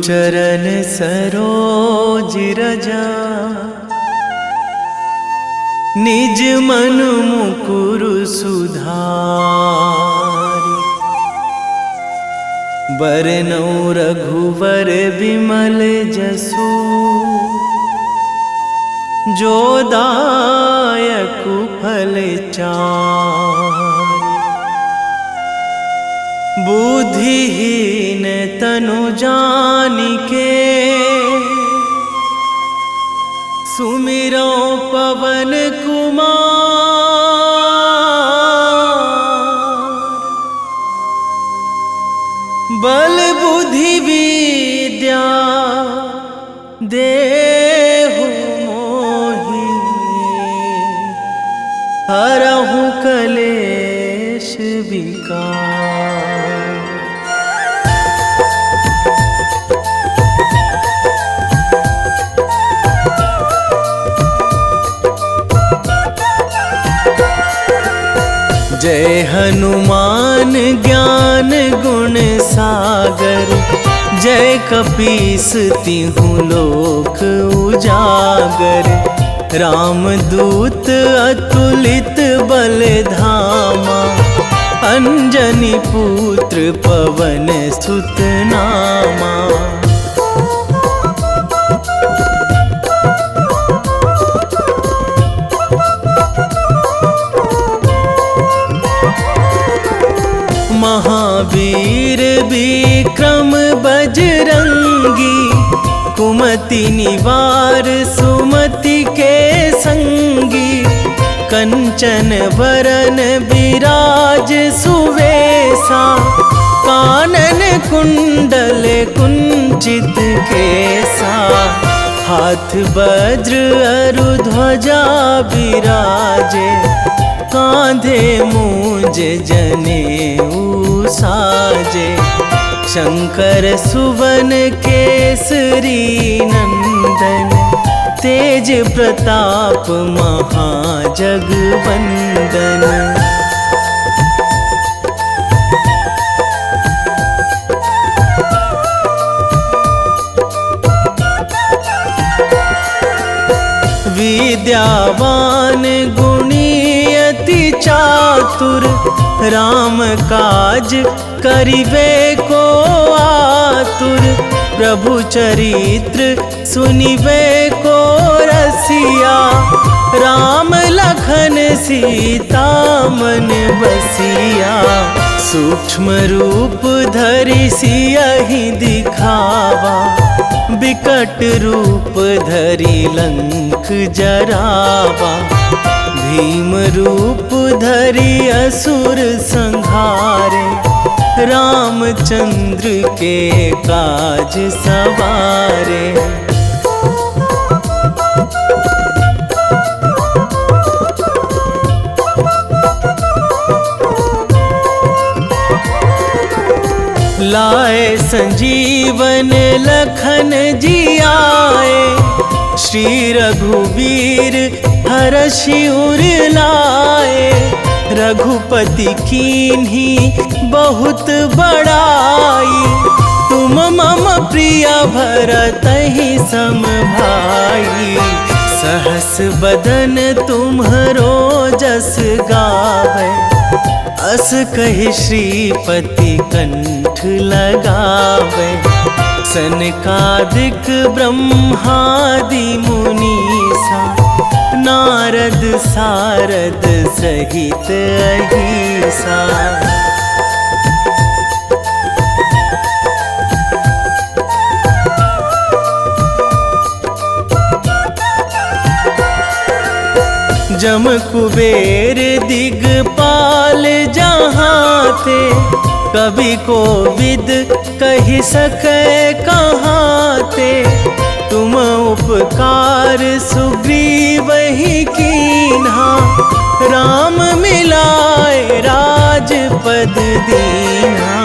चरण सरोज रजा, निज मन मुकुर सुधारि। बरनौ रघुवर बिमल जसु, जो दायक फल चारि। बुद्धिहीन तनु जानिके, सुमिरो पवन कुमार। बल बुद्धि विद्या देहु मोहि, हरहु कलेश विकार। जय हनुमान ज्ञान गुण सागर, जय कपीस तिहुँ लोक उजागर। रामदूत अतुलित बल धामा, अंजनी पुत्र पवन सुत नामा। महावीर विक्रम बजरंगी, कुमति निवार सुमति के संगी। कंचन वरन विराज सुवेशा, कानन कुंडल कुंचित केसा। हाथ वज्र अरु ध्वजा बिराजे, कांधे मूंज जनेऊ साजे। शंकर सुवन केसरी नंदन, तेज प्रताप महाजगवंदन। विद्यावान गुणी अति चातुर, राम काज करिबे को आतुर। प्रभु चरित्र सुनिबे को रसिया, राम लखन सीता मन बसिया। सूक्ष्म रूप धरि सियहि दिखावा, बिकट रूप धरि लंक जरावा। भीम रूप धरि असुर संहारे, रामचंद्र के काज सवारे। लाए संजीवन लखन जियाए, श्री रघुवीर हरषि उर लाए। रघुपति कीन्ही बहुत बड़ाई, तुम मम प्रिय भरतहि सम भाई। सहस बदन तुम्हरो जस गावै, अस कहि श्रीपति कंठ लगावै। सनकादिक ब्रह्मादि मुनीसा, नारद सारद सहित अहिसा। जम कुबेर दिगपाल जहाँ थे, कवि कोविद कहि सकै कहाँ ते। तुम उपकार सुग्रीवहि कीन्हा, राम मिलाए राजपद दीन्हा।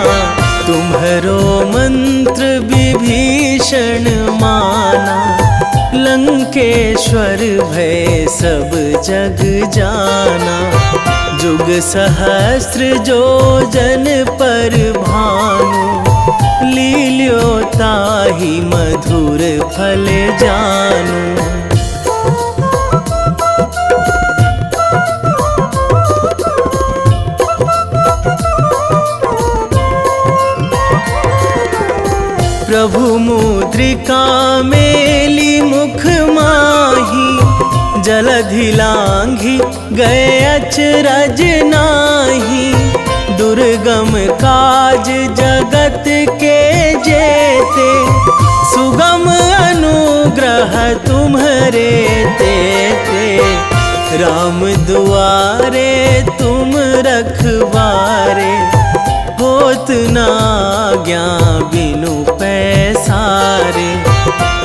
तुम्हरो मंत्र विभीषण माना, लंकेश्वर भय सब जग जाना। जुग सहस्र जो जन पर भानु, लील्यो ताहि मधुर फल जानू। प्रभु मुद्रिका मेली मुख माही, जलधि लांघी गए अचरज नाही। दुर्गम काज जगत के जेते, सुगम अनुग्रह तुम्हरे तेते। राम दुआरे तुम रखवारे, होत ना आज्ञा बिनु पैसारे।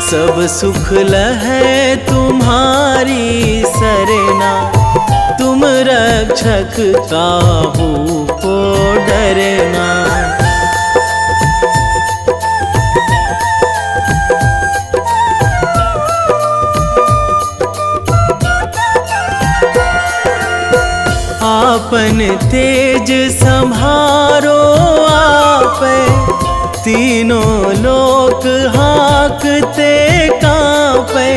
सब सुख लहै तुम्हारी सरना, तुम रक्षक काहू को डरना। आपन तेज संभारो आपै, तीनों लोक हाकते कांपै।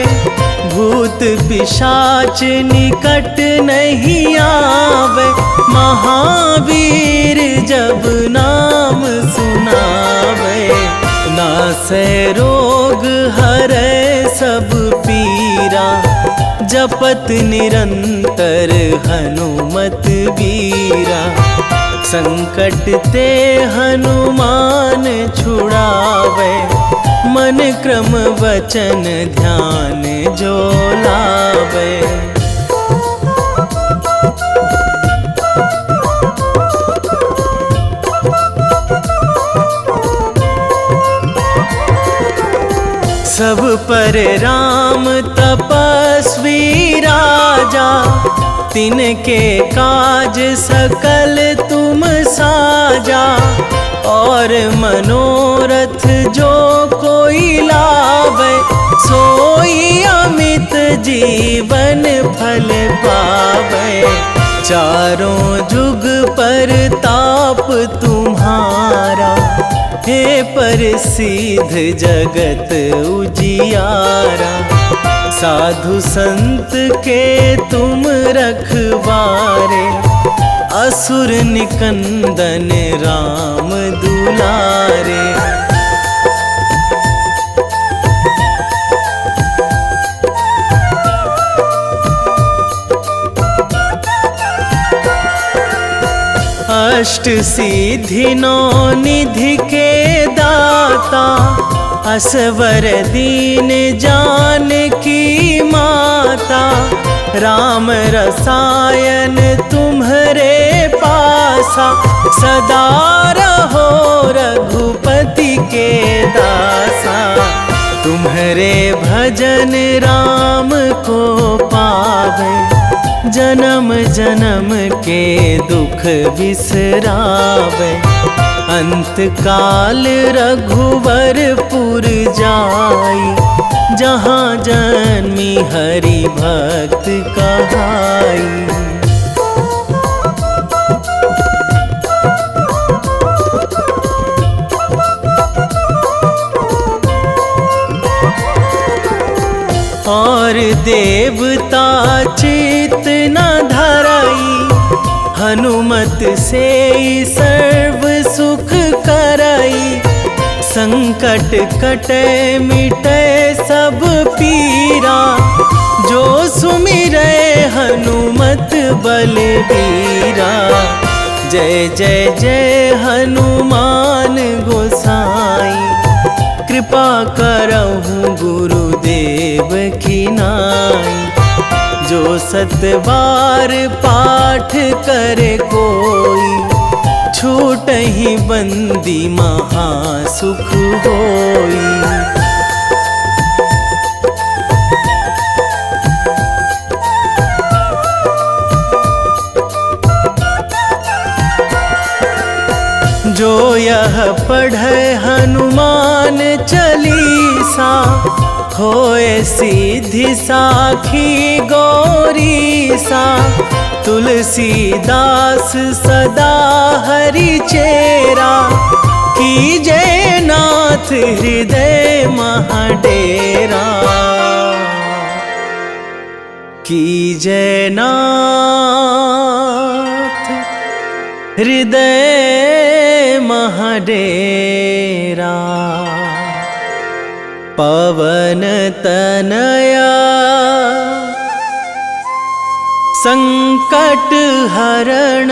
भूत पिशाच निकट नहीं आवे, महावीर जब नाम सुनावे। नासै रोग हरै सब पीरा, जपत निरंतर हनुमत बीरा। संकट ते हनुमान छुड़ावे, मन क्रम वचन ध्यान जो लावे। सब पर राम तपस्वी राजा, तिनके काज सकल तुम साजा। और मनोरथ जो कोई लावे, सोई अमित जीवन फल पावे। चारों जुग पर ताप तुम्हारा, हे प्रसिद्ध जगत उजियारा। साधु संत के तुम रखवारे, असुर निकंदन राम दुलारे। अष्ट सिद्धि नौ निधि के दाता, असवर दीन जानकी माता। राम रसायन तुम्हरे पासा, सदा रहो रघुपति के दासा। तुम्हरे भजन राम को पावे, जन्म जन्म के दुख बिसरावे। अंत काल रघुवरपुर जाई, जहाँ जन्मी हरि भक्त कहाई। और देवता चित न धराई, हनुमत से सर्व सुख कराई। संकट कटे मिटे सब पीरा, जो सुमिरै हनुमत बलबीरा। जय जय जय हनुमान गोसाई, कृपा करहु गुरुदेव की नाई। जो सतबार पाठ करे कोई, छूटहि बंदी महासुख होई। जो यह पढ़े हनुमान चालीसा, होए सिद्धि साखी गौरीसा। तुलसीदास सदा हरि चेरा, कीजे नाथ हृदय महाडेरा, कीजे नाथ हृदय महाडेरा। पवन तनया संकट हरण,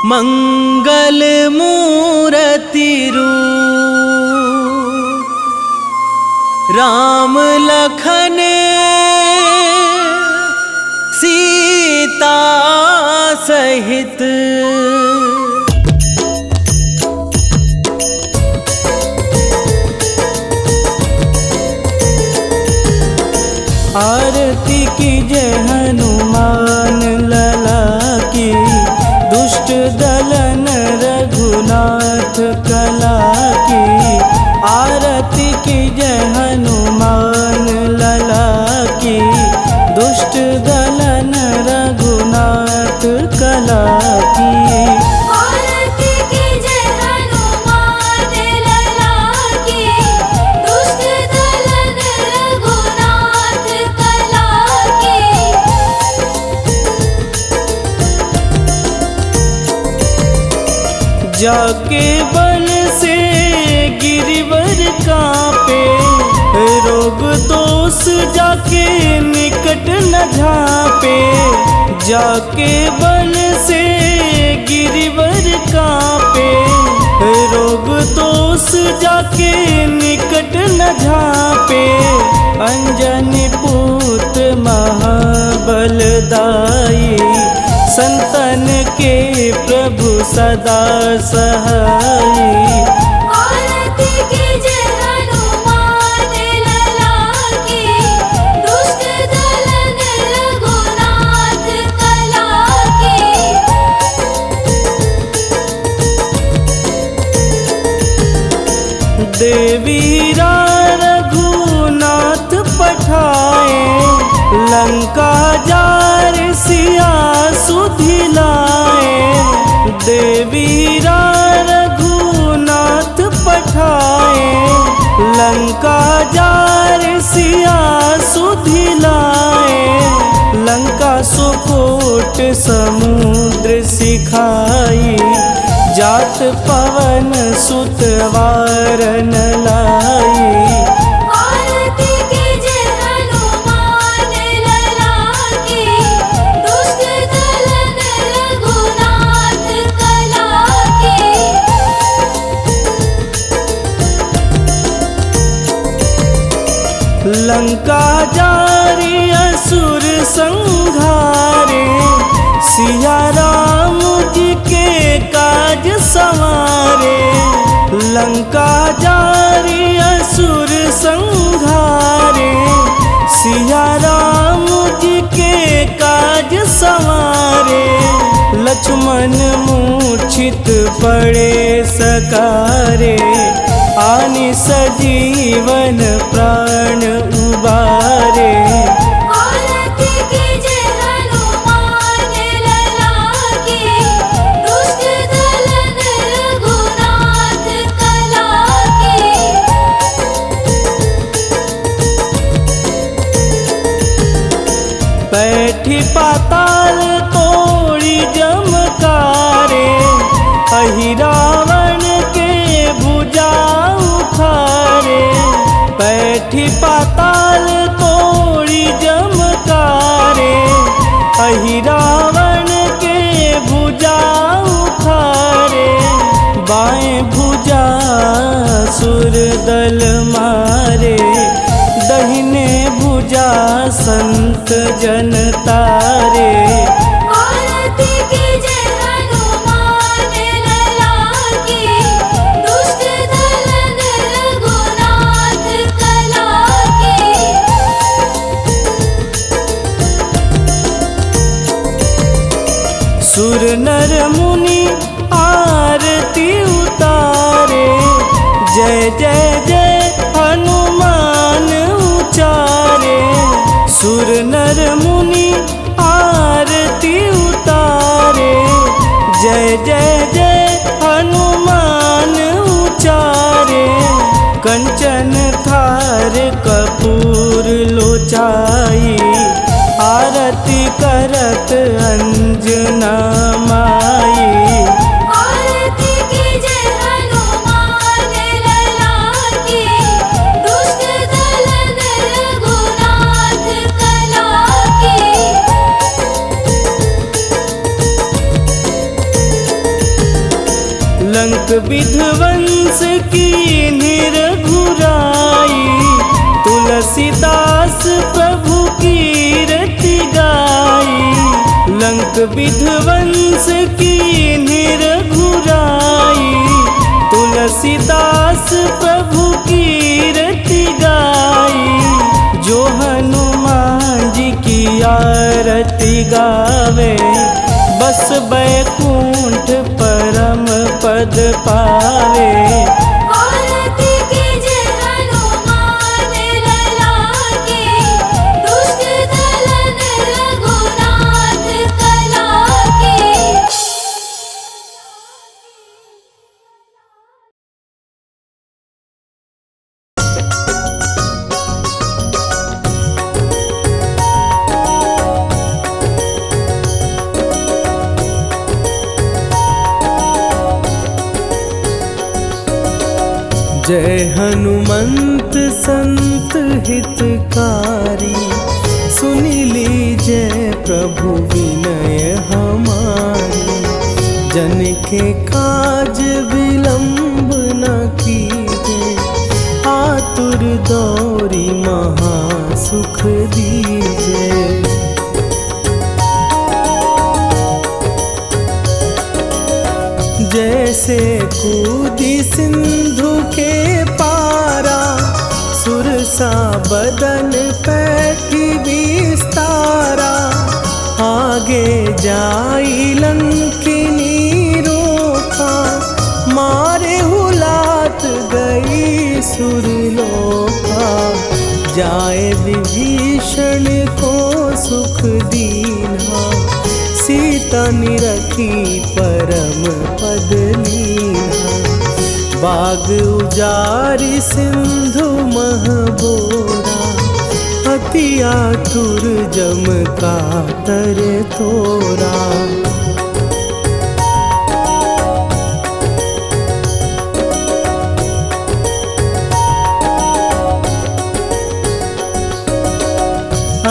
मंगल मूर्ति रूप, राम लखन सीता सहित। आरती कीजे हनुमान लला की, दुष्ट दलन रघुनाथ कला की। आरती कीजे हनुमान लला की, दुष्ट दलन रघुनाथ कला की। आरती कीजे हनुमान लला की, दुष्ट दलन रघुनाथ कला की। जाके बल से गिरिवर कांपे, रोग दोष जाके निकट न झापे। जाके बल से गिरिवर कांपे, रोग दोष जाके निकट न झापे। अंजनी पूत महाबलदाई, संतन के प्रभु सदा सहाई। आरती कीजे हनुमान लला की, दुष्ट दलन रघुनाथ कला की। देवीरा रघुनाथ पठाए, लंका जार सिया सुधिलाए। देवीरा रघुनाथ पठाए, लंका जार सिया सुधिलाए। लंका सुकोट समुद्र सिखाई, जात पवन सुत वारन लाई। आरती कीजे हनुमान लला की, दुष्ट दलन रघुनाथ कला की। लंका जारी असुर संघारे, सिया राम जी के काज संवारे। लंका जारी असुर संघारे, सिया राम जी के काज संवारे। लक्ष्मण मूर्छित पड़े सकारे, आनि सजीवन प्राण उबारे। आरती कीजे हनुमान लला की, दुष्ट दलन रघुनाथ कला की। बैठी पाताल तोड़ी जमकारे, अहि रावण के भुजा उखारे। बैठी पाताल तोड़ी जमकारे, अहि रावण के भुजा उखारे। बाएं भुजा सुर दल मारे, दहिने भुजा संत जन तारे। आरती कीजे हनुमान लला की, दुष्ट दलन रघुनाथ कला की। सुर नर मुनि आरती उतारे, जय जय जय हनुमान उचारे। सुर नर मुनि आरती उतारे, जय जय जय हनुमान उचारे, कंचन थार कपूर लोचाई, आरती करत अंजना माई। आरती कीजे हनुमान लला की, दुष्ट दलन रघुनाथ कला की। लंक विध्वंस की निरघुराई, तुलसीदास प्रभु कीरति गाई। लंक विध्वंस की निरघुराई, तुलसीदास प्रभु कीरति गाई। जो हनुमान जी की आरती गावे, बस बैकुंठ परम पद पावे। आरती कीजे हनुमान लला की, दुष्ट दलन रघुनाथ कला की। जय हनुमंत संत हितकारी, सुनि लीजय प्रभु विनय हमारी। जन के काज विलंब न कीजे, आतुर दौरी महा सुख दीजे। जैसे कूदी सिंधु के पारा, सुरसा बदन पैठी विस्तारा। आगे जाई लंकिनी रोका, मारे हुलात गई सुरलोका। जाए विभीषण को सुख दीना, सीता निरखी परम पद लीना। बाग उजारि सिंधु महबोरा, अति आतुर जम कातर तोरा।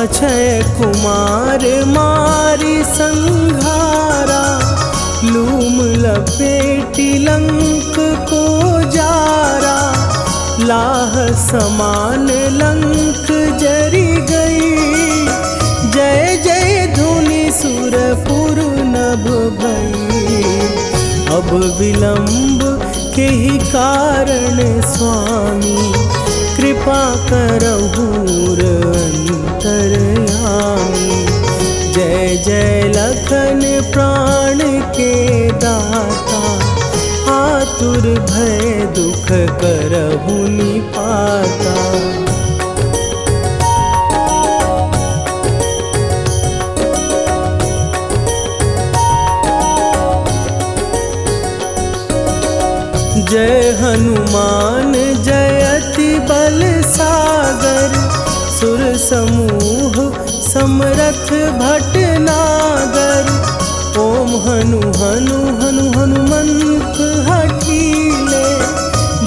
अक्षय कुमार मारी संघारा, लूम लपेटी लंक को जारा। लाह समान लंक जरी गई, जय जय धुनि सुरपुर नभ भई। अब विलंब के ही कारण स्वामी, कृपा करहु अंतरयामी। जय जय लखन प्राण के दाता, आतुर भय दुख करहु निपाता। जय हनुमान जयति बल सागर, सुर समूह समरथ भटनागर। ओम हनु हनु हनु हनुमंत हठीले,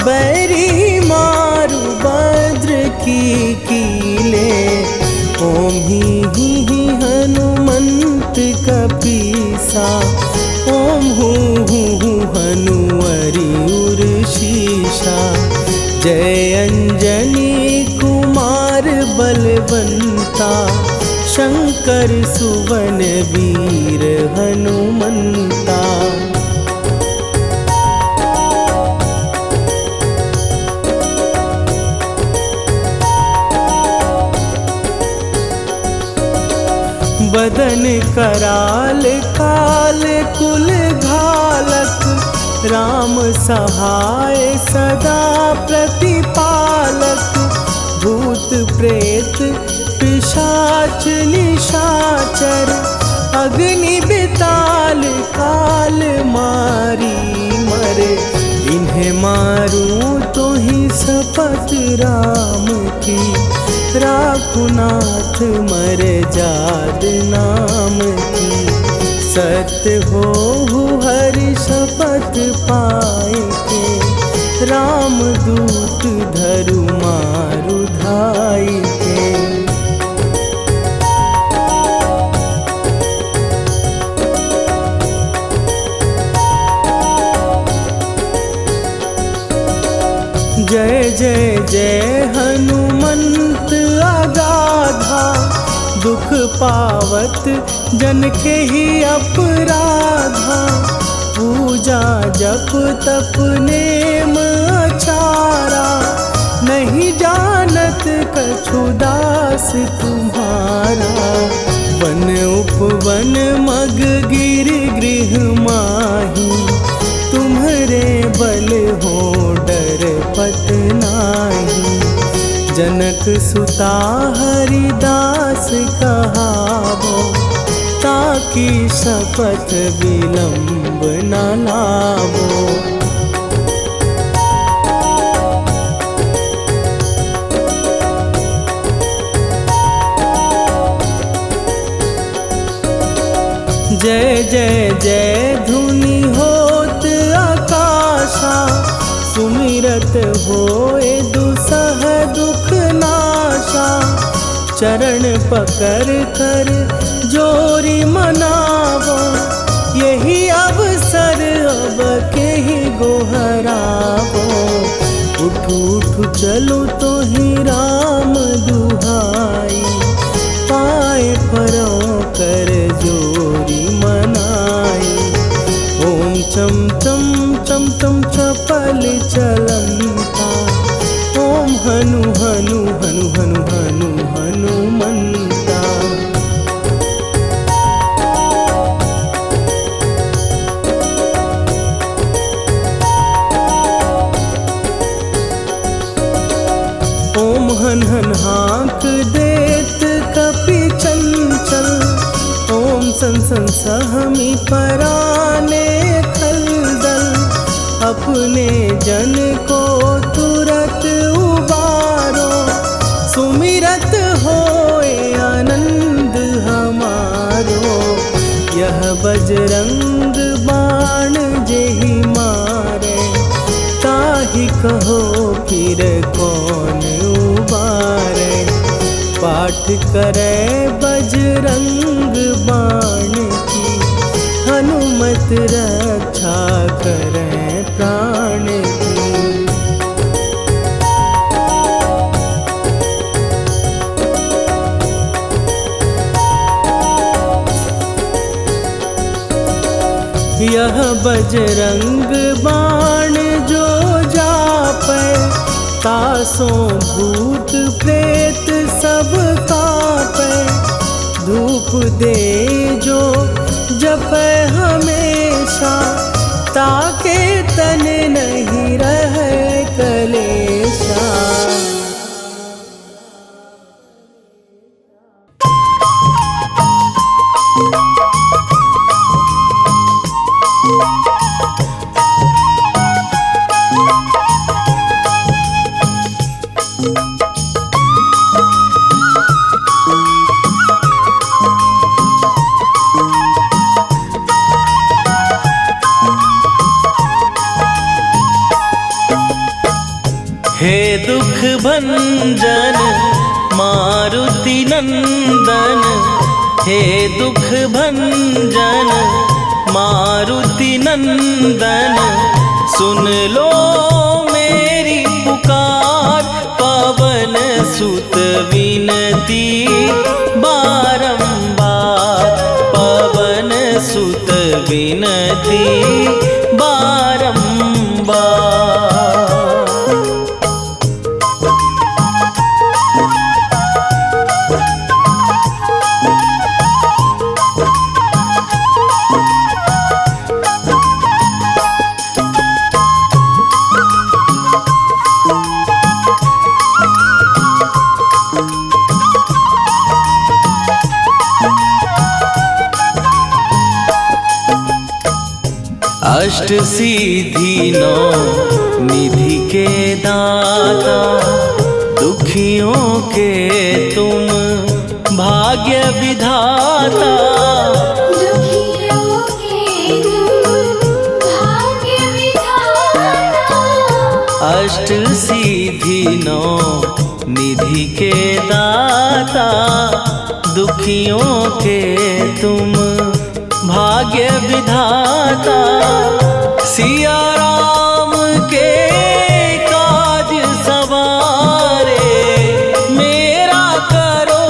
बैरी मारु भद्र की कीले। ओम ही हनुमंत कपीसा, ओम हूँ हनुमरि उर्शीषा। जय अंजनी कुमार बलवंता, शंकर सुवन वीर हनुमंता। बदन कराल काल कुल घालक, राम सहाय सदा प्रतिपालक। भूत प्रेत पिशाच निशाचर, अग्नि बिताल काल मारी मरे, इन्हें मारूं तो ही शपथ राम की, राखुनाथ मरे जाद नाम की। सत्य हो हरि शपथ पाए के, राम दूत धरु मारु धाई के। जय जय जय हनुमंत अगाधा, दुख पावत जन के ही अपराधा। पूजा जप तप नेम अचारा, नहीं जानत कछु दास तुम्हारा। वन उपवन मग गिर गृह माही, तुम्हारे बल हो डर पत नाही। जनक सुता हरिदास कहावो, ताकि शपथ विलंब न लावो। जय जय जय धुनि होत आकाशा, सुमिरत होए दुसह दुख नाशा। चरण पकड़ कर जोरी मनावो, यही अवसर अब के ही गोहरावो। उठू उठू चलो तो ही राम दुहाई, पाए परों कर जोरी मनाई। ओम चम चम चम चम चपल चलंता, ओम हनु हनु हनु हनु हनु हनुमंता। ओम हन हन हाँक देत कपि चंचल, ओम सन सन सहमी पराने खलदल। अपने जन को तुरत उबारो, सुमिरत होए आनंद हमारो। यह बजरंग बाण जेहि मारे, ताहि कहो फिर कौन उबारे। पाठ करे बजरंग बाण की, हनुमत रक्षा करे प्राण की। यह बजरंग बाण जो जापै, तासों भूत प्रेत सब कापै। धूप दे जो जपै हमेशा, ताके तन नहीं रहे कलेशा। हे दुख भंजन मारुति नंदन, हे दुख भंजन मारुति नंदन। सुन लो मेरी पुकार, पवन सुत विनती बारंबार। पवन सुत विनती बारंबार। अष्ट सिद्धि नौ निधि के दाता, दुखियों के तुम भाग्य विधाता। दुखियों के तुम भाग्य विधाता। अष्ट सिद्धि नौ निधि के दाता, दुखियों के तुम भाग्य विधाता। सिया राम के काज सवारे, मेरा करो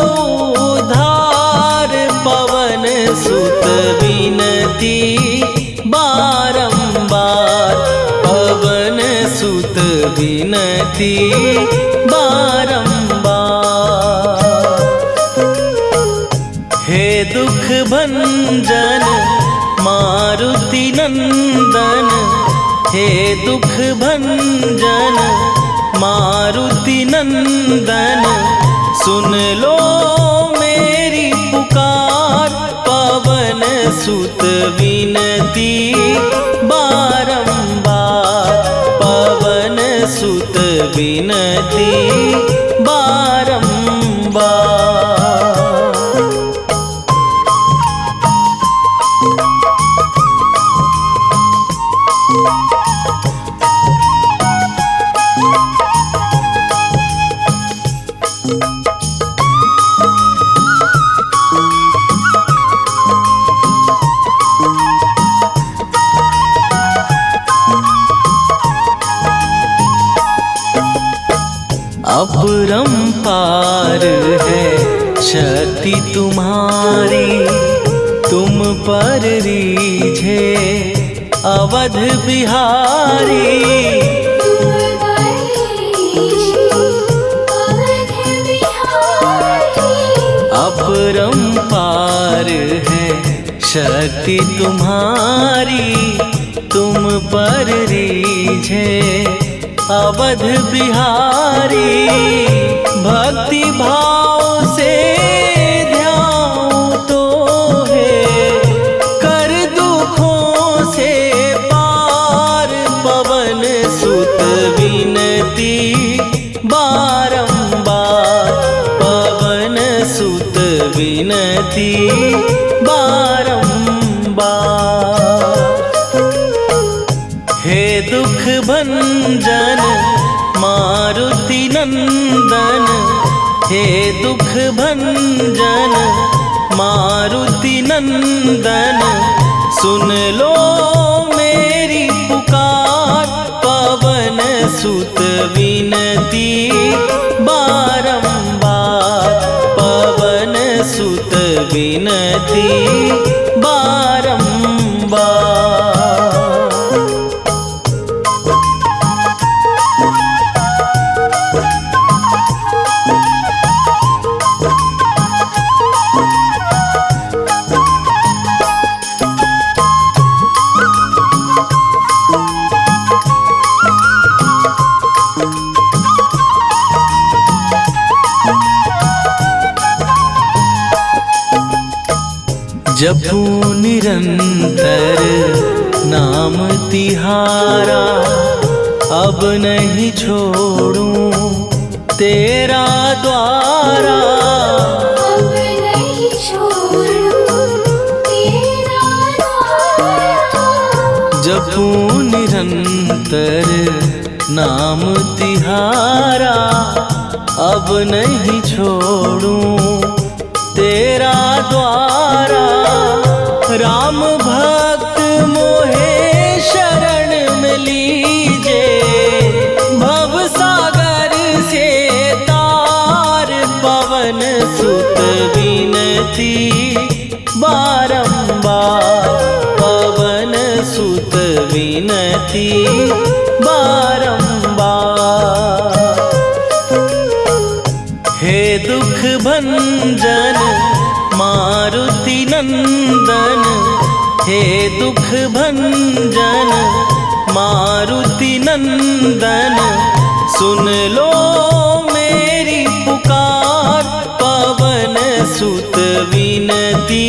उद्धार। पवन सुत विनती बारंबार, पवन सुत विनती बारंबार। हे दुख भंजन मारुति नंदन, हे दुख भंजन मारुति नंदन। सुन लो मेरी पुकार, पवन सुत विनती बारंबार, पवन सुत विनती बारंबार। अपरंपार है शक्ति तुम्हारी, तुम पर रीझे अवध बिहारी। अपरंपार है शक्ति तुम्हारी, तुम पर रीझे अवध बिहारी। भक्ति भाव से ध्यान तो है, कर दुखों से पार। पवन सुत विनती बारंबार, पवन सुत विनती बारंबार। हे दुख भंजन मारुति नंदन, हे दुख भंजन मारुति नंदन। सुन लो मेरी पुकार, पवन सुत विनती बारंबार, पवन सुत विनती बारंबार। जपू निरंतर नाम तिहारा, अब नहीं छोड़ूं तेरा द्वारा। अब नहीं छोड़ूं तेरा द्वारा। जपू निरंतर नाम तिहारा, अब नहीं छोड़ूं तेरा द्वारा। राम भक्त मोहे शरण में लीजे, भव सागर से तार। पवन सुत विनती बारंबार, पवन सुत विनती बारंबार। हे दुख भंजन मारुति नंदन, हे दुख भंजन मारुति नंदन। सुन लो मेरी पुकार, पवन सुत विनती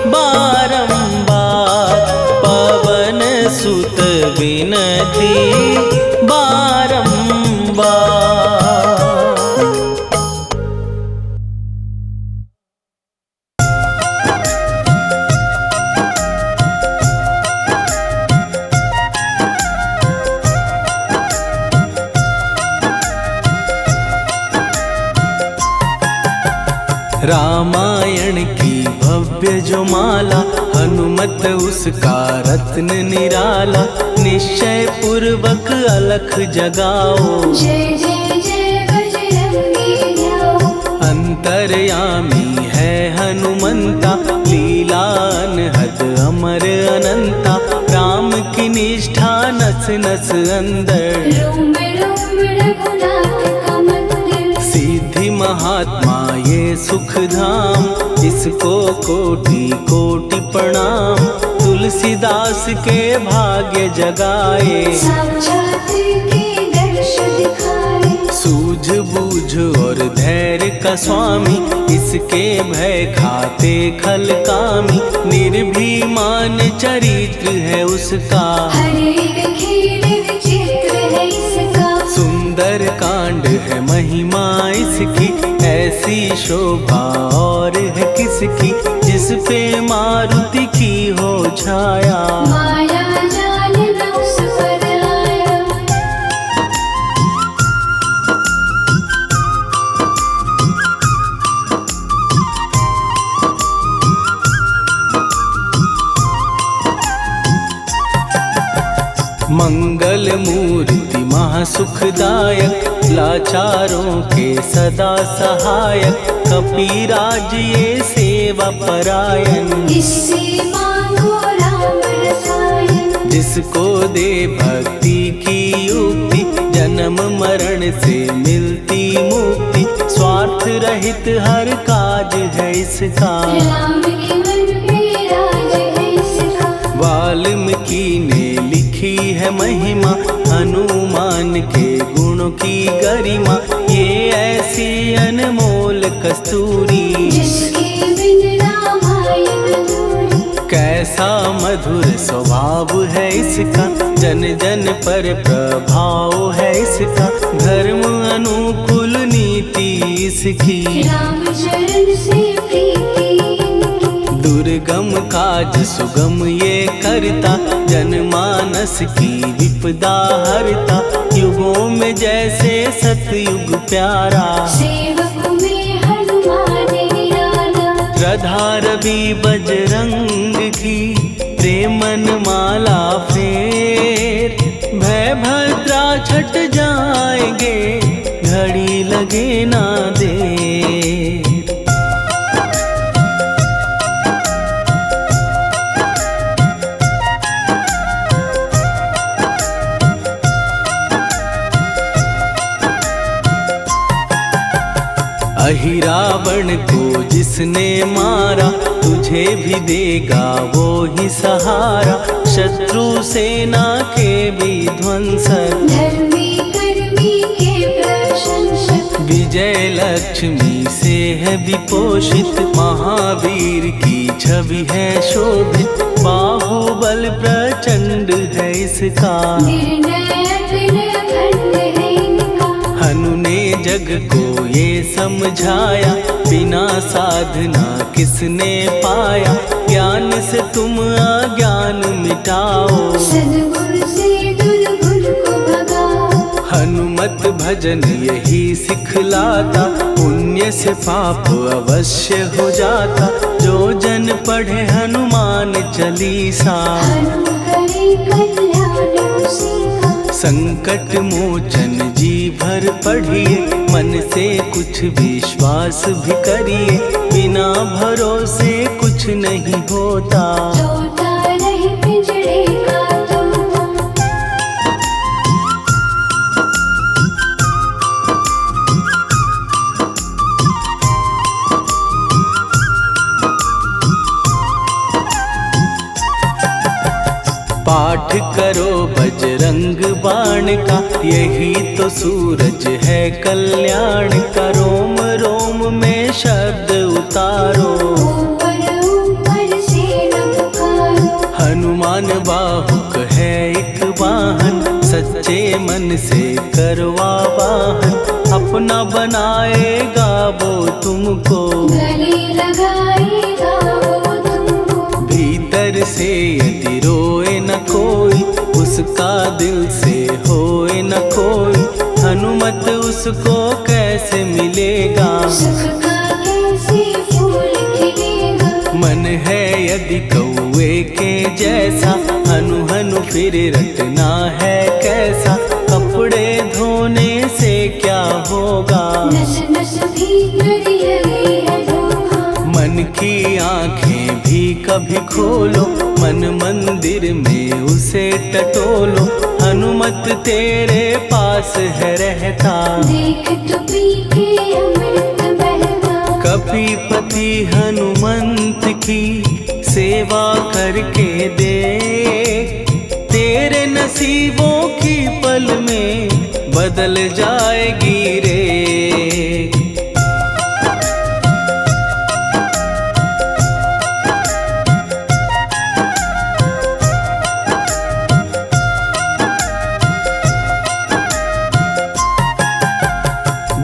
बारंबार, पवन रामायण की भव्य जो माला, हनुमत उसका रत्न निराला। निश्चय पूर्वक अलख जगाओ, जय जय जय बजरंगी ध्याओ। अंतर्यामी है हनुमंता, लीला अनहद अमर अनंता। राम की निष्ठा नस नस अंदर, रोम रोम रघुनाथ का मंदिर। सिद्धि महात्मा ये सुख धाम, इसको कोटि कोटि प्रणाम। तुलसीदास के भाग्य जगाए, साक्षात के दर्श दिखाए। सूझ बूझ और धैर्य का स्वामी, इसके भय खाते खल कामी। निर्भीमान चरित्र है उसका, हर एक खेल विचित्र है इसका। सुंदर कांड है महिमा इसकी, ऐसी शोभा और है किसकी। जिस पे मारुति की हो छाया, माया जाल न उस पर आया। मंगल मूर्ति महासुखदायक, लाचारों के सदा सहायक। कपीराज ये सेवा परायण, इससे मांगो राम रसायन। जिसको दे भक्ति की युक्ति, जन्म मरण से मिलती मुक्ति। स्वार्थ रहित हर काज है इसका, राम के मन पे राज है इसका। वाल्मीकि ने लिखी है महिमा, हनुमान के गुणों की गरिमा। ये ऐसी अनमोल कस्तूरी, जिसके बिन रामायण अधूरी। कैसा मधुर स्वभाव है इसका, जन जन पर प्रभाव है इसका। धर्म अनुकूल नीति इसकी, राम चरण से प्रीति इनकी। दुर्गम काज सुगम ये करता, जनमानस की विपदा हरता। युगों में जैसे सतयुग प्यारा, सेवक में हनुमान निराला। श्रद्धा रवि बजरंग की, प्रेमन माला फेर। भय भद्रा छट जाएंगे, घड़ी लगे ना देर। अहिरावण को जिसने मारा, तुझे भी देगा वो ही सहारा। शत्रु सेना के विध्वंसक, धर्मी कर्मी के प्रशंसक। विजय लक्ष्मी से है विपोषित, महावीर की छवि है शोभित। बाहुबल प्रचंड है इसका, निर्णय अखंड है इनका। हनु ने जग को ये समझाया, बिना साधना किसने पाया। ज्ञान से तुम अज्ञान मिटाओ, सद्गुण से दुर्गुण को भगाओ। हनुमत भजन यही सिखलाता, पुण्य से पाप अवश्य हो जाता। जो जन पढ़े हनुमान चालीसा, हनु करे कल्याण उसी का। संकट मोचन जी भर पढ़िए, मन से कुछ विश्वास भी करिए। बिना भरोसे कुछ नहीं होता, तोता रहे पिंजड़े का तोता। पाठ करो बजरंग बाण का, यही तो सूरज है कल्याण का। रोम रोम में शब्द उतारो, ऊपर ऊपर से न पुकारो। हनुमान बाहुक है एक वाहन, सच्चे मन से करवा वाहन। अपना बनाएगा वो तुमको, गले लगाएगा वो तुमको। भीतर से यदि रोए न कोई, उसका दिल से होए न कोई। हनुमत उसको कैसे मिलेगा, सुख का से फूल खिलेगा। मन है यदि कौए के जैसा, हनु हनु फिर रटना है कैसा। कपड़े धोने से क्या होगा, नस नस भीतर लगी है धोखा। मन की आंखें भी कभी खोलो, मन मंदिर में उसे टटोलो। हनुमत तेरे पास है रहता, देख तो पी के अमृत बहता। कपीपति हनुमंत की सेवा करके दे, तेरे नसीबों की पल में बदल जाएगी रे।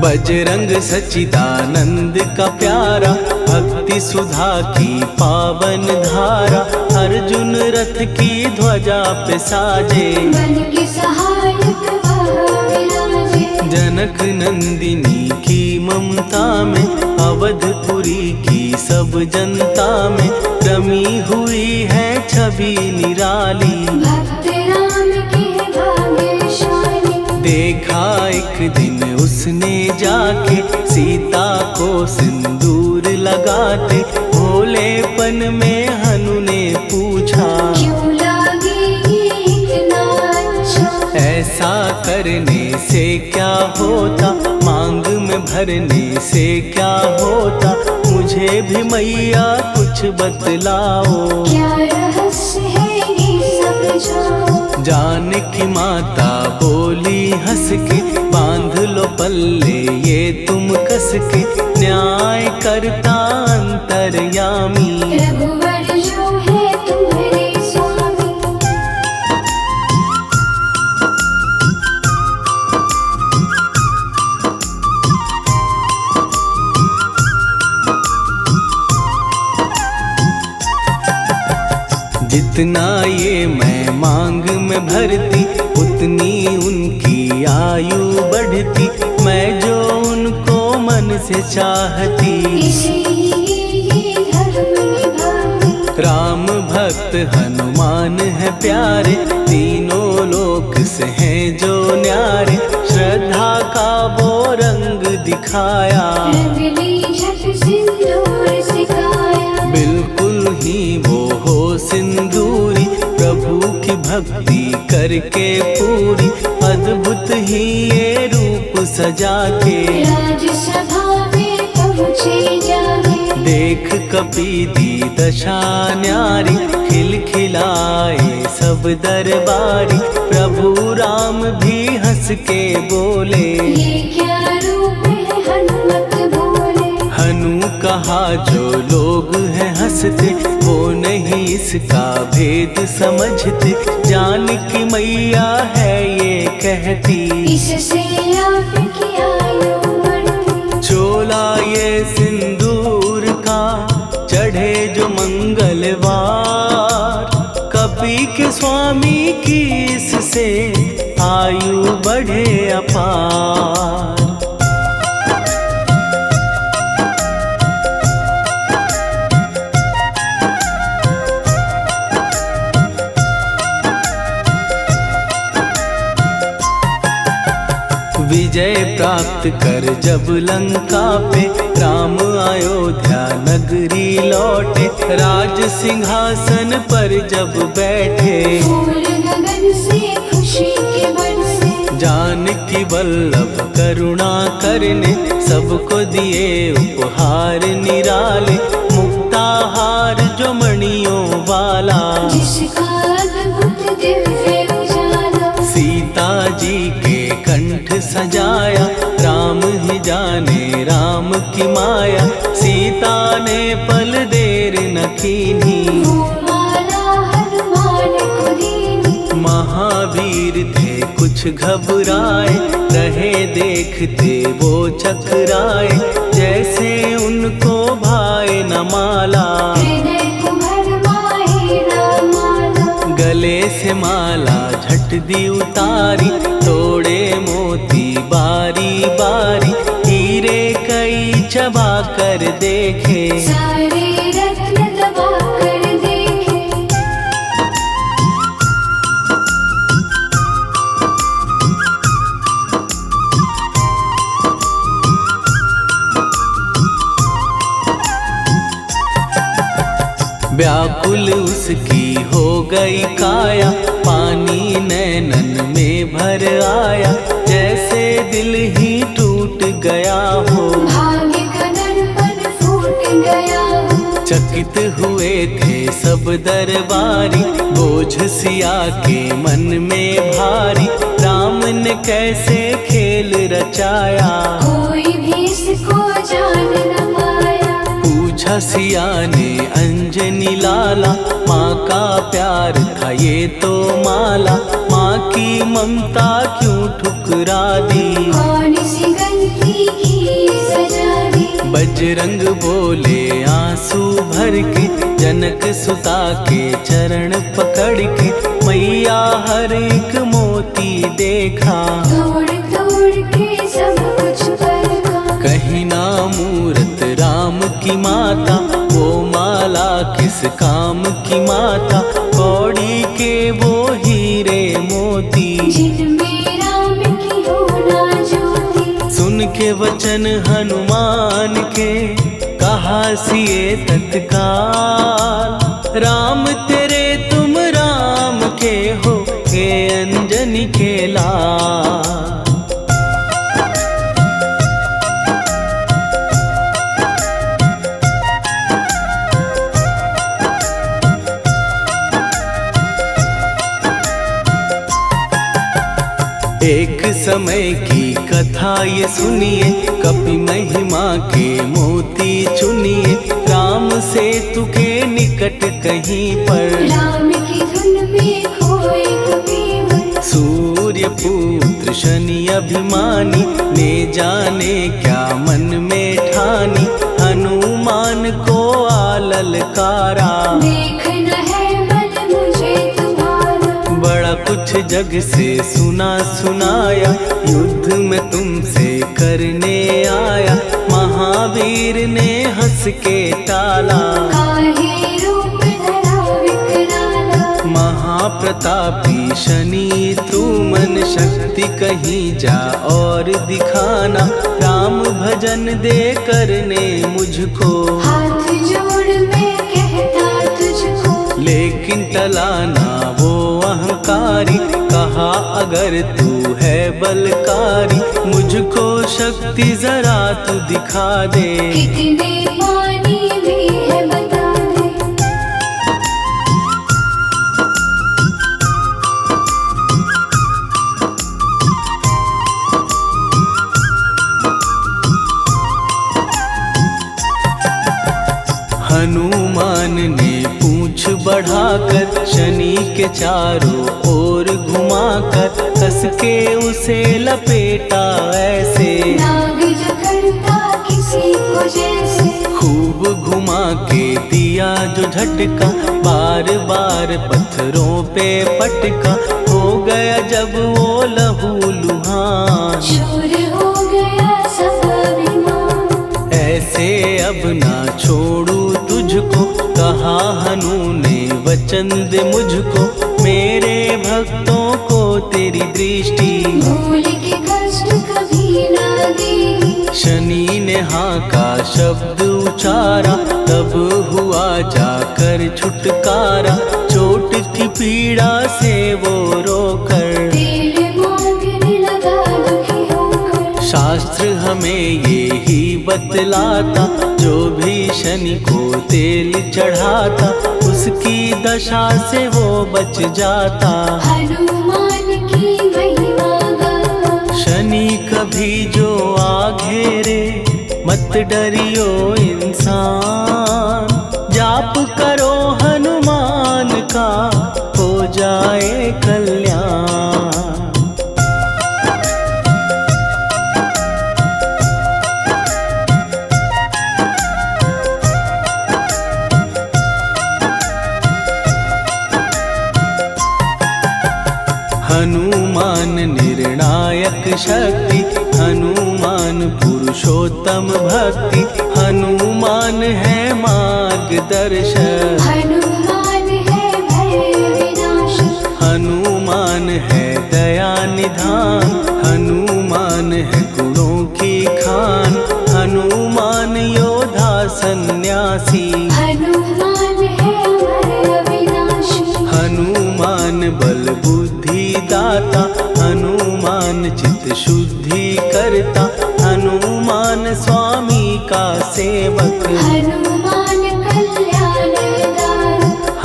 बजरंग सच्चिदानंद का प्यारा, भक्ति सुधा की पावन धारा। अर्जुन रथ की ध्वजा पे साजे, मन के सहायक वह विराजे। जनक नंदिनी की ममता में, अवधपुरी की सब जनता में रमी हुई है छवि निराली। भक्त राम के भाग्यशाली, देखा एक दिन उसने जाके सीता को सिंदूर लगाते। भोलेपन में हनु ने पूछा, क्यों लागेगी इतना अच्छा। ऐसा करने से क्या होता, मांग में भरने से क्या होता। मुझे भी मैया कुछ बतलाओ, क्या रहस्य है ये सब जाओ। जानकी माता बोली हंस के, बांध लो पल्ले ये तुम कस के। न्याय करता अंतर्यामी, रघुवर जो है तुम्हारे स्वामी। जितना ये मैं मांग में भरती, उतनी उनकी आयु बढ़ती। मैं जो उनको मन से चाहती, इसीलिए धर्म निभाती। राम भक्त हनुमान है प्यारे, तीनों लोक से हैं जो न्यारे। श्रद्धा का वो रंग दिखाया, रंगली झट सिंदूर सिखाया। बिल्कुल ही वो हो सिंदूरी, प्रभु की भक्ति करके पूरी। अद्भुत ही ये रूप सजा के, राजसभा में पहुँचे जाके। देख कपी दी दशा न्यारी, खिलखिलाए सब दरबारी। प्रभु राम भी हंस के बोले, ये क्या रूप है हनुमत बोले। हनु कहा जो लोग हैं हंसते, वो नहीं इसका भेद समझते। जानकी मैया है ये कहती, इससे आपकी आयु बढ़ती। चोला ये सिंदूर का चढ़े जो मंगलवार। कपी के स्वामी की इससे आयु बढ़े अपार। विजय प्राप्त कर जब लंका पे, राम अयोध्या नगरी लौटे। राज सिंहासन पर जब बैठे, फूल गगन से खुशी के बरसे। जानकी वल्लभ करुणा करने, सबको दिए उपहार निराले। मुक्ताहार जो मणियों वाला, जिसका अद्भुत दिव्य उजाला। सीता जी के कंठ सजाया। राम ही जाने राम की माया, सीता ने पल देर न कीन्ही। वो माला हनुमान को दीनी। महावीर थे कुछ घबराए, रहे देखते वो चकराए। जैसे उनको भाए न माला, हृदय को भरमाए राम माला। गले से माला झट दी उतारी। तोड़े मोती बारी बारी, हीरे कई चबा कर देखे। सारे रत्न दबा कर देखे। व्याकुल उसकी हो गई काया, पानी नैनन में भर आया, जैसे दिल ही टूट गया हो। भाग्य का दर्पण फूट गया हो। चकित हुए थे सब दरबारी, बोझ सिया के मन में भारी, राम ने कैसे खेल रचाया। कोई भी इसको जान न पाया। पूछा सिया ने अंजनी लाला, माँ का प्यार था ये तो माला, माँ की ममता क्यों ठुकरा दी। कौन सी गलती की सजा दी। बजरंग बोले आंसू भर के, जनक सुता के चरण पकड़ के, मैया हर एक मोती देखा। तोड़ तोड़ के सब कुछ परखा। कहीं ना मूरत राम की माता, वो माला किस काम की माता, कौड़ी के वो हीरे मोती। जिनमें राम की हो ना ज्योति। सुन के वचन हनुमान के, कहा सिए तत्काल, राम तेरे तुम राम के हो, हे अंजनी के लाल। एक समय की कथा ये सुनिए, कपि महिमा के मोती चुनिए, राम सेतु के निकट कहीं पर, राम की धुन में खोए कबीर। सूर्य पुत्र शनि अभिमानी, ने जाने क्या मन में ठानी, हनुमान को आललकारा। देखना है बल मुझे तुम्हारा। बड़ा कुछ जग से सुना सुनाया, युद्ध में तुमसे करने आया, महावीर ने हंस के टाला। काहे रूप धरा विकराला। महाप्रतापी शनि तू मन शक्ति कहीं जा और दिखाना, राम भजन दे करने मुझको। हाथ जोड़ मैं कहता तुझको। लेकिन टलाना वो अहंकारी, कहा अगर तू है बलकारी, मुझको शक्ति जरा तू दिखा दे। कितने पानी में है बता दे। हनुमान ने पूंछ बढ़ाकर, शनि के चारों ओर घुमाकर, कस के उसे लपेटा ऐसे। नाग जो करता किसी को जैसे। खूब घुमा के दिया जो झटका, बार बार पत्थरों पे पटका, हो गया जब वो लहू लुहान। चूर हो गया सब अभिमान। ऐसे अब ना छोड़ू तुझको, कहा हनु ने वचन दे मुझको, मेरे भक्तों को तेरी दृष्टि। भूल के कष्ट कभी ना दे। शनि ने हाँ का शब्द उचारा, तब हुआ जाकर छुटकारा, चोट की पीड़ा से वो रोकर। तेल मांगने लगा दुखी होकर। शास्त्र हमें ये ही बतलाता, जो भी शनि को तेल चढ़ाता, उसकी दशा से वो बच जाता। हनुमान की महिमा गाता। शनि कभी जो आ घेरे, मत डरियो इंसान, जाप करो हनुमान का, हो जाए कल्याण। हनुमान निर्णायक शक्ति, हनुमान हनुमान पुरुषोत्तम भक्ति, हनुमान है मार्गदर्शक। हनुमान है भय विनाशक, हनुमान है दया निधान, हनुमान है गुणों की खान, हनुमान योद्धा सन्यासी। हनुमान है भय विनाशी, हनुमान बल बुद्धि दाता, हनुमान चित्त शुद्धि करता, हनुमान स्वामी का सेवक। हनुमान कल्याणदायक,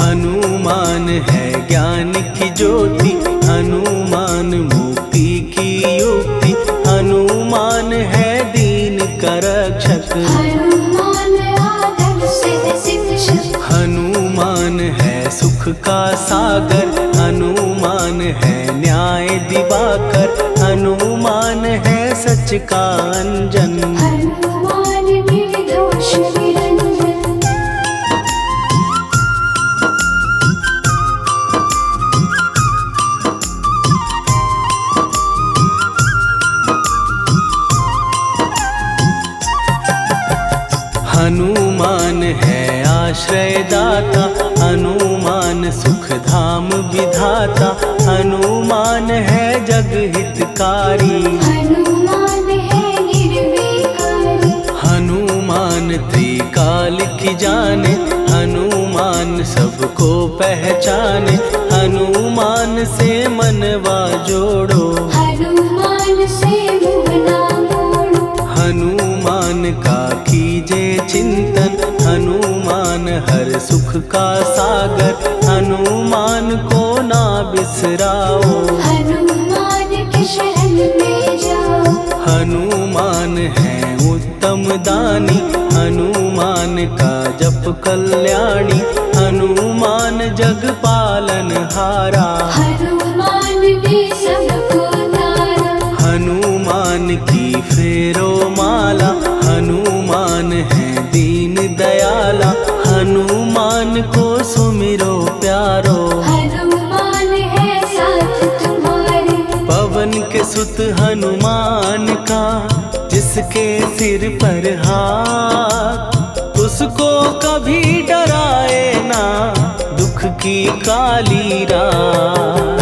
हनुमान है ज्ञान की ज्योति, हनुमान मुक्ति की युक्ति, हनुमान है दीन का रक्षक। हनुमान आदर से शिक्षक, हनुमान है सुख का सागर, हनुमान है न्याय दिवाकर, हनुमान है सच का अंजन। हनुमान निर्दोष निरंजन। हनुमान है आश्रय दाता, हनुमान सुख धाम विधाता, हनुमान है जग हितकारी। हनुमान है निर्विकारी, हनुमान त्रिकाल की जाने, हनुमान सबको पहचाने, हनुमान से मनवा जोड़ो। हनुमान से मुँह ना मोड़ो, हनुमान का कीजे चिंतन, हनुमान हर सुख का सागर, हनुमान को ना बिसराओ। हनुमान के शरण में जाओ। हनुमान है उत्तम दानी, हनुमान का जप कल्याणी, हनुमान जग पालन हारा। हनुमान ने सबको तारा, हनुमान की फेरो माला, हनुमान है दीन दयाला, हनुमान को सुमिरो प्यारो। हनुमान है साथ तुम्हारे, पवन के सुत हनुमान का, जिसके सिर पर हाथ, उसको कभी डराए ना दुख की काली रात।